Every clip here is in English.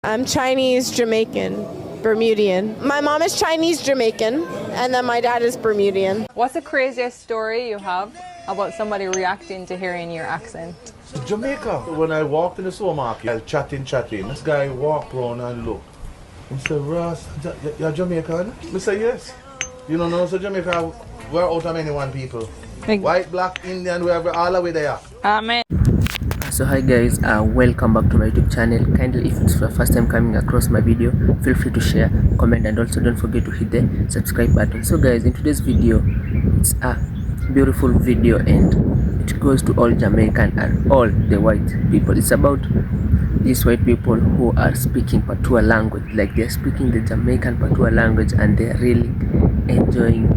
I'm Chinese, Jamaican, Bermudian. My mom is Chinese, Jamaican, and then my dad is Bermudian. What's the craziest story you have about somebody reacting to hearing your accent? Jamaica. When I walked in the supermarket, I was chatting. This guy walked around and looked. He said, Ross, you're Jamaican? I said, yes. You don't know, so Jamaica, we're out of many one people. White, black, Indian, we're all the way there. Amen. So hi guys, welcome back to my YouTube channel. Kindly, if it's your first time coming across my video, feel free to share, comment, and also don't forget to hit the subscribe button. So guys, in today's video, it's a beautiful video and it goes to all Jamaican and all the white people. It's about these white people who are speaking Patois language, like they're speaking the Jamaican Patois language and they're really enjoying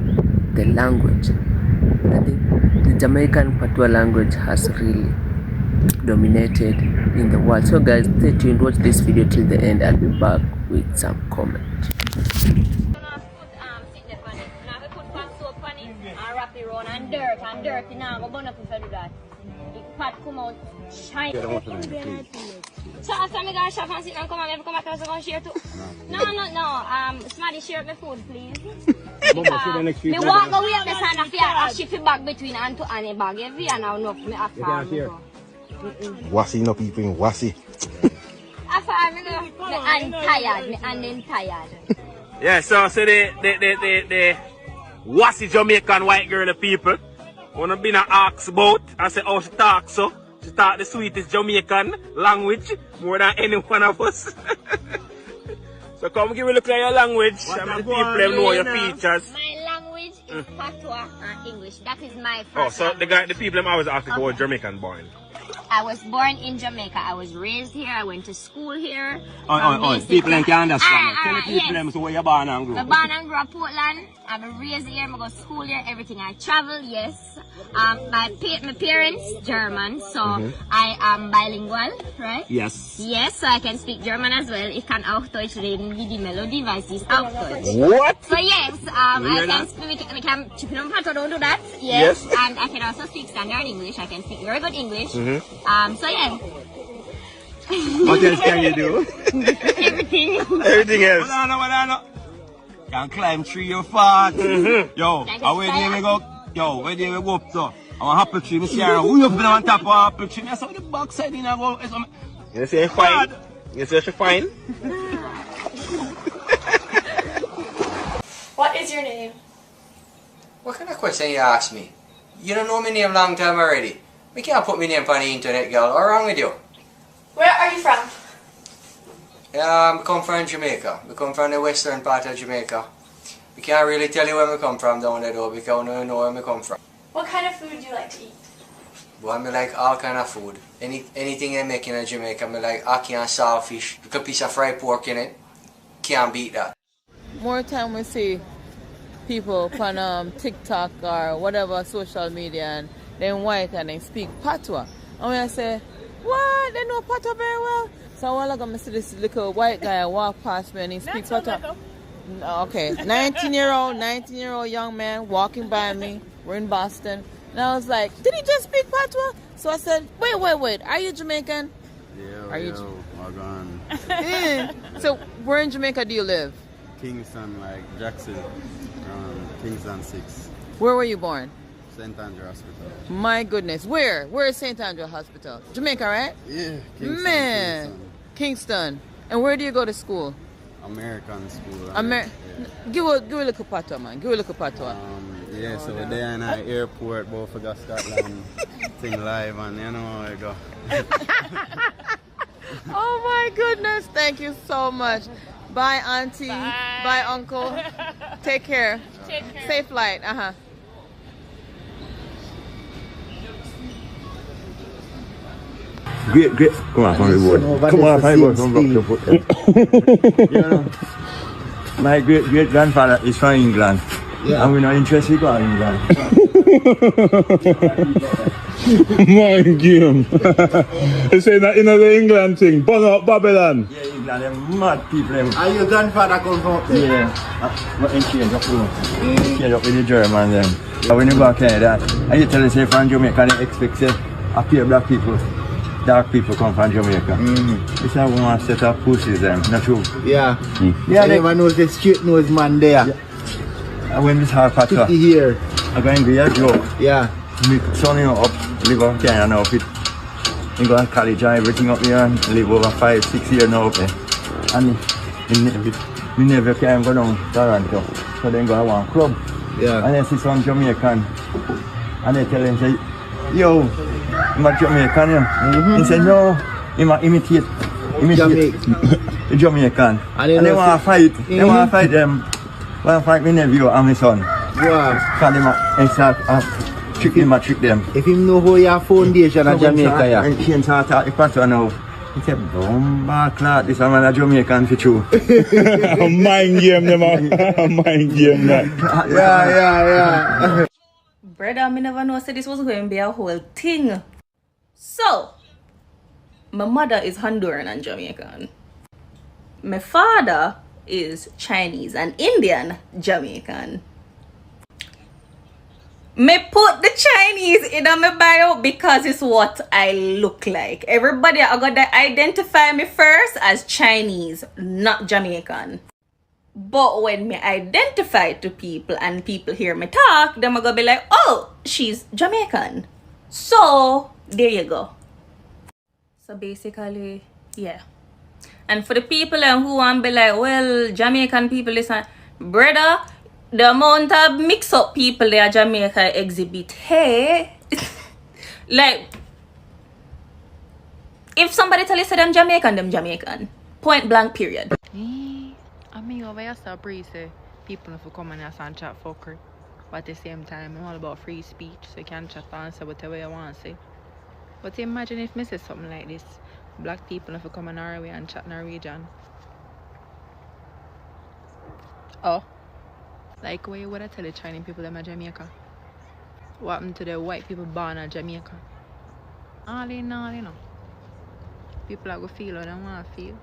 the language. I think the Jamaican Patois language has really dominated in the world. So guys, stay tuned, watch this video till the end. I'll be back with some comments. So after I go shop and sit and come and come back and go share too. No. Somebody share my food, please. Me walk away up the sand of here and shift it back between and to any bag. If you now enough, me after. Wassy, no people in Wassy. After I'm tired, me and then tired. Yeah, so the Wassy Jamaican white girl people wanna be an ask about and say how she talk so. She talk the sweetest Jamaican language more than any one of us. So come give a look at your language and the people know your features. My language is Patois and English. That is my first. Oh, so the people always ask me about Jamaican born. I was born in Jamaica. I was raised here. I went to school here. People can understand. Tell the people them where you're born and grew. I'm born and grew up Portland. I've been raised here. I go to school here. Everything. I travel. Yes. My parents German, so I am bilingual, right? Yes. Yes, so I can speak German as well. Ich kann auch Deutsch reden, wie die Melodie, weiß ich auch Deutsch. What? So yes, I can speak. I can don't do that. Yes. And I can also speak standard English. I can speak very good English. So yeah. What else can you do? Everything. Everything else. What I know. Can climb tree or fart. Yo, where do we go? Yo, where do we go up to? I'm a apple tree, Mr. Aaron. Who you been on top of apple tree? I saw the backside in a go. You say fine? You say she fine? What is your name? What kind of question you ask me? You don't know my name long time already. We can't put my name on the internet, girl. What's wrong with you? Where are you from? I come from Jamaica. We come from the western part of Jamaica. We can't really tell you where we come from down there though, because we don't know where we come from. What kind of food do you like to eat? Well, I like all kind of food. Anything they make in Jamaica, I like ackee and saltfish. Put a piece of fried pork in it. Can't beat that. More time we see people on TikTok or whatever social media and then white and they speak Patois. And when I say, what? They know Patois very well. So a while ago I see this little white guy walk past me and he speaks Patois. Okay, 19-year-old young man walking by me. We're in Boston. And I was like, did he just speak Patois? So I said, wait, are you Jamaican? Yeah, are you gone. So where in Jamaica do you live? Kingston, like Jackson, Kingston 6. Where were you born? St. Andrew Hospital. My goodness, where? Where is St. Andrew Hospital? Jamaica, right? Yeah, Kingston. Man, Kingston. And where do you go to school? American school. Yeah. Give a little Patois, man. Give a little Patois. Yeah, so we're there in the airport, both for Scotland thing live, and you know how I go. Oh my goodness, thank you so much. Bye, auntie. Bye, uncle. Take care. Safe flight. Great. Come on, from the board. Come on, from the board. You know, my great grandfather is from England. Yeah. And we're not interested in England. My game. You say that in the England thing, bung up Babylon. Yeah, England, them mad people. Are your grandfather come from? Yeah. But in change up with the German then. When you go to Canada, and you tell us from Jamaica, they expect say, appear black people. dark people come from Jamaica. It's not one set of pussies, not true. Yeah. Yeah, they never knows the straight nose man there. And when this hard factor, here. I'm going to be a joke. Yeah. Me son up, live up Kenya now. He go to college and everything up here and live over 5-6 years now up there. And we never can go down to Toronto. So then go to one club. Yeah. And then see some Jamaican. And they tell him, say, yo, I'm a Jamaican, yeah. He said, no, he imitate the Jamaican. And they want to fight. They want to fight them. Want to fight my nephew and my son. Wow. Because they trick them. If him know who your foundation of Jamaica, yeah. And he start talk the pastor now. He said, bomba clot, this man a Jamaican for true. Mind game, them, mind game, man. Yeah. Brother, me never know said this was going to be a whole thing. So, my mother is Honduran and Jamaican. My father is Chinese and Indian Jamaican. Me put the Chinese in my bio because it's what I look like. Everybody I got to identify me first as Chinese, not Jamaican. But when me identify to people and people hear me talk, them are gonna be like, oh, she's Jamaican. So there you go. So basically, yeah. And for the people who want to be like, well, Jamaican people listen, brother, the amount of mix-up people there Jamaica exhibit, hey, like, if somebody tell you say them Jamaican. Point blank, period. I mean, over here, so say people if you come and and chat fucker, but at the same time, I'm all about free speech, so you can chat and say whatever you want to say. But imagine if me say something like this: black people if you come in our way and chat Norwegian. Oh, like where you would I tell the Chinese people them in Jamaica? What happened to the white people born in Jamaica? All in all, you know, people are gonna feel what they want to feel.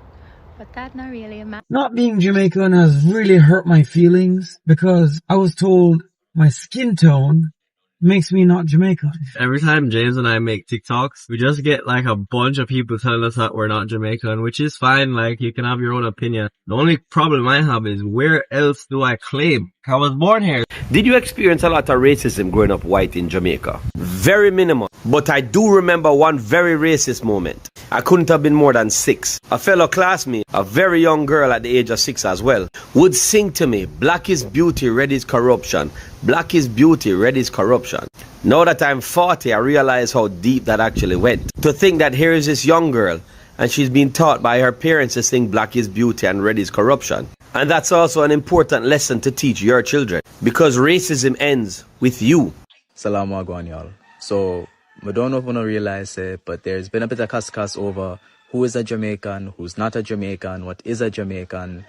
But that not really matter. Not being Jamaican has really hurt my feelings because I was told my skin tone makes me not Jamaican. Every time James and I make TikToks, we just get like a bunch of people telling us that we're not Jamaican, which is fine. Like, you can have your own opinion. The only problem I have is where else do I claim? I was born here. Did you experience a lot of racism growing up white in Jamaica? Very minimal. But I do remember one very racist moment. I couldn't have been more than 6. A fellow classmate, a very young girl at the age of 6 as well, would sing to me, "Black is beauty, red is corruption. Black is beauty, red is corruption." Now that I'm 40, I realize how deep that actually went. To think that here is this young girl, and she's been taught by her parents to sing black is beauty and red is corruption. And that's also an important lesson to teach your children, because racism ends with you. Salam alaikum, y'all. So, I don't know if you realize it, but there's been a bit of cuss over who is a Jamaican, who's not a Jamaican, what is a Jamaican.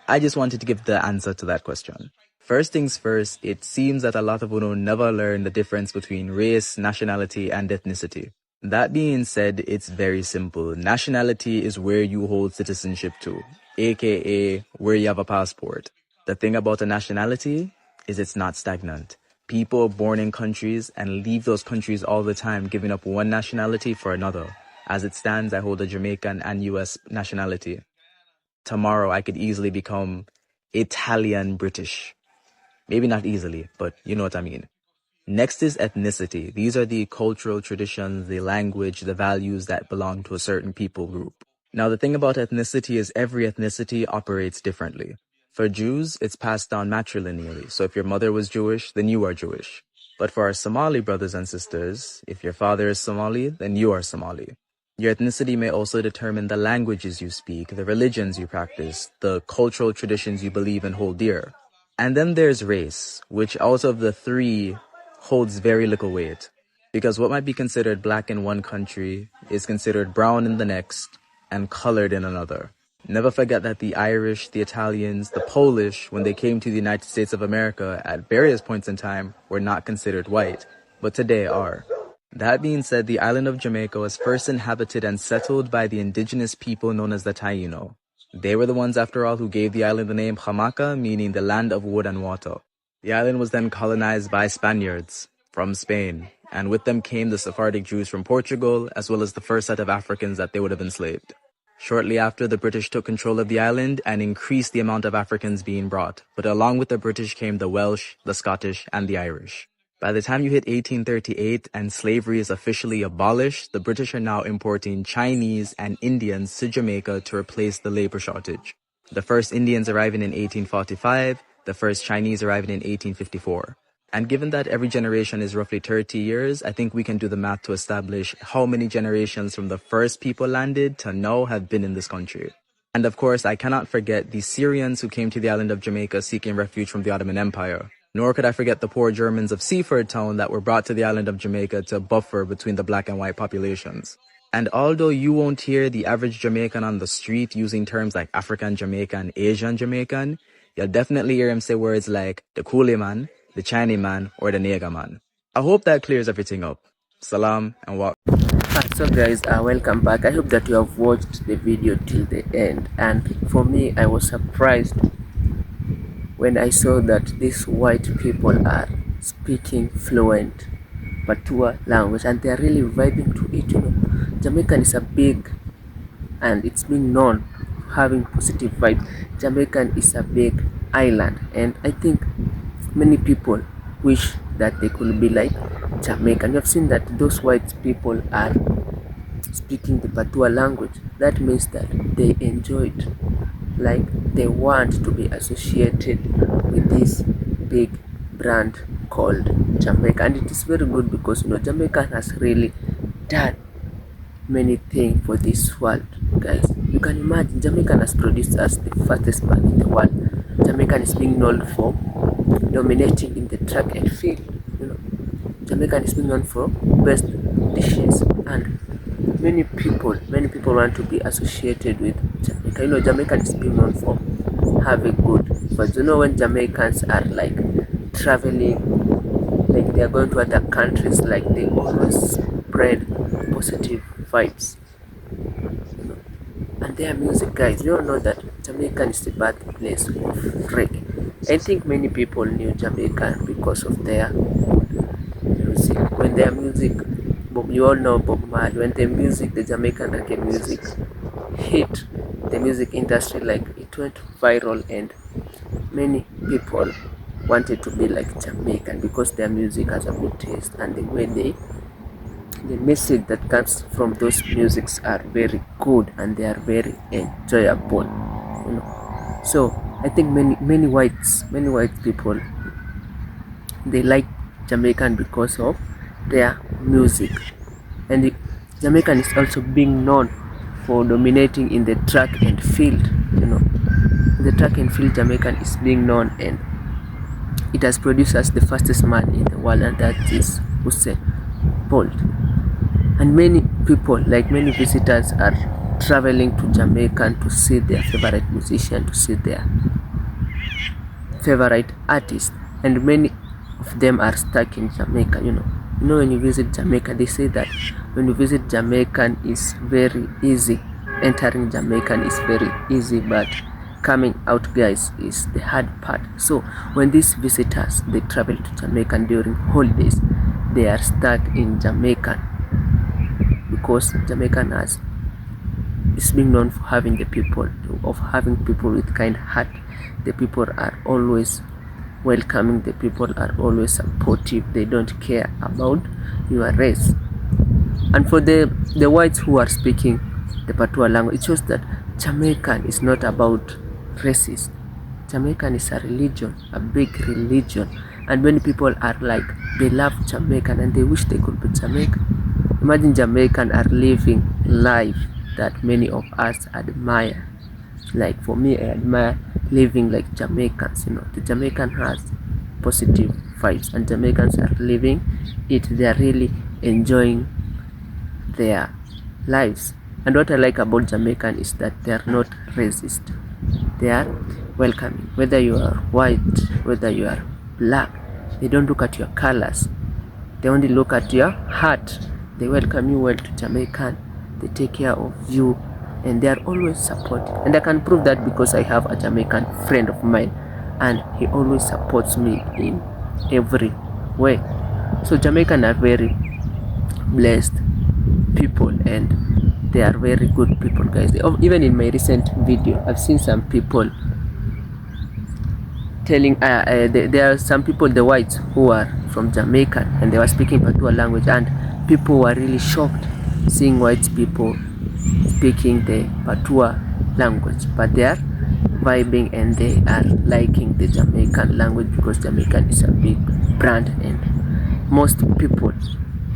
I just wanted to give the answer to that question. First things first, it seems that a lot of you never learn the difference between race, nationality, and ethnicity. That being said, it's very simple. Nationality is where you hold citizenship to, aka where you have a passport. The thing about a nationality is it's not stagnant. People are born in countries and leave those countries all the time, giving up one nationality for another. As it stands, I hold a Jamaican and US nationality. Tomorrow, I could easily become Italian British. Maybe not easily, but you know what I mean. Next is ethnicity. These are the cultural traditions, the language, the values that belong to a certain people group. Now, the thing about ethnicity is every ethnicity operates differently. For Jews, it's passed down matrilineally. So if your mother was Jewish, then you are Jewish. But for our Somali brothers and sisters, if your father is Somali, then you are Somali. Your ethnicity may also determine the languages you speak, the religions you practice, the cultural traditions you believe and hold dear. And then there's race, which out of the three holds very little weight. Because what might be considered black in one country is considered brown in the next and colored in another. Never forget that the Irish, the Italians, the Polish, when they came to the United States of America at various points in time, were not considered white, but today are. That being said, the island of Jamaica was first inhabited and settled by the indigenous people known as the Taino. They were the ones, after all, who gave the island the name Jamaica, meaning the land of wood and water. The island was then colonized by Spaniards from Spain, and with them came the Sephardic Jews from Portugal, as well as the first set of Africans that they would have enslaved. Shortly after, the British took control of the island and increased the amount of Africans being brought, but along with the British came the Welsh, the Scottish, and the Irish. By the time you hit 1838 and slavery is officially abolished, the British are now importing Chinese and Indians to Jamaica to replace the labor shortage. The first Indians arriving in 1845, the first Chinese arriving in 1854. And given that every generation is roughly 30 years, I think we can do the math to establish how many generations from the first people landed to now have been in this country. And of course, I cannot forget the Syrians who came to the island of Jamaica seeking refuge from the Ottoman Empire. Nor could I forget the poor Germans of Seaford Town that were brought to the island of Jamaica to buffer between the black and white populations. And although you won't hear the average Jamaican on the street using terms like African Jamaican, Asian Jamaican, you'll definitely hear him say words like the coolie man, the Chinese man, or the nigger man. I hope that clears everything up. Salam and walk. So guys, welcome back. I hope that you have watched the video till the end, and for me, I was surprised when I saw that these white people are speaking fluent Patois language and they are really vibing to it. You know, Jamaican is a big, and it's been known having positive vibe. Jamaican is a big island, and I think many people wish that they could be like Jamaican. You have seen that those white people are speaking the Patois language. That means that they enjoy it, like they want to be associated with this big brand called Jamaica. And it is very good because, you know, Jamaica has really done many things for this world, guys. You can imagine Jamaican has produced us the fastest man in the world. Jamaican is being known for dominating in the track and field. You know, Jamaican is being known for best dishes, and many people want to be associated with Jamaica. You know, Jamaican is being known for having good vibes. You know, when Jamaicans are like traveling, like they are going to other countries, like they always spread positive vibes. You know, and their music, guys, you don't know that Jamaican is the birthplace of reggae. I think many people knew Jamaican because of their music. When their music, you all know Bob Marley, when the music, the Jamaican reggae music hit the music industry, like it went viral, and many people wanted to be like Jamaican because their music has a good taste, and the way the message that comes from those musics are very good and they are very enjoyable. You know, so I think many white people, they like Jamaican because of their music. And Jamaican is also being known for dominating in the track and field. You know, the track and field, Jamaican is being known, and it has produced us the fastest man in the world, and that is Usain Bolt. And many people, like many visitors, are traveling to Jamaica to see their favorite musician, to see their favorite artist, and many of them are stuck in Jamaica. You know, when you visit Jamaica, they say that when you visit Jamaica is very easy. Entering Jamaica is very easy, but coming out, guys, is the hard part. So when these visitors, they travel to Jamaica during holidays, they are stuck in Jamaica because Jamaica is being known for having people with kind heart. The people are always welcoming, the people are always supportive, they don't care about your race. And for the whites who are speaking the Patois language, it shows that Jamaican is not about races. Jamaican is a religion, a big religion, and many people are like, they love Jamaican and they wish they could be Jamaican. Imagine Jamaican are living life that many of us admire. Like for me, I admire living like Jamaicans. You know, the Jamaican has positive vibes, and Jamaicans are living it. They are really enjoying their lives. And what I like about Jamaican is that they are not racist. They are welcoming. Whether you are white, whether you are black, they don't look at your colors. They only look at your heart. They welcome you well to Jamaican. They take care of you, and they are always supportive. And I can prove that because I have a Jamaican friend of mine, and he always supports me in every way. So Jamaican are very blessed people, and they are very good people, guys. Even in my recent video, I've seen some people telling there are some people, the whites, who are from Jamaica, and they were speaking Patois language, and people were really shocked seeing white people speaking the Patois language, but they are vibing and they are liking the Jamaican language because Jamaican is a big brand and most people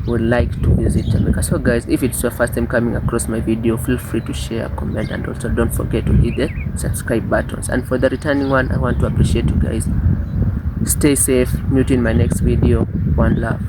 would like to visit Jamaica. So guys, if it's your first time coming across my video, feel free to share, comment, and also don't forget to hit the subscribe buttons. And for the returning one, I want to appreciate you guys. Stay safe. Meet you in my next video. One love.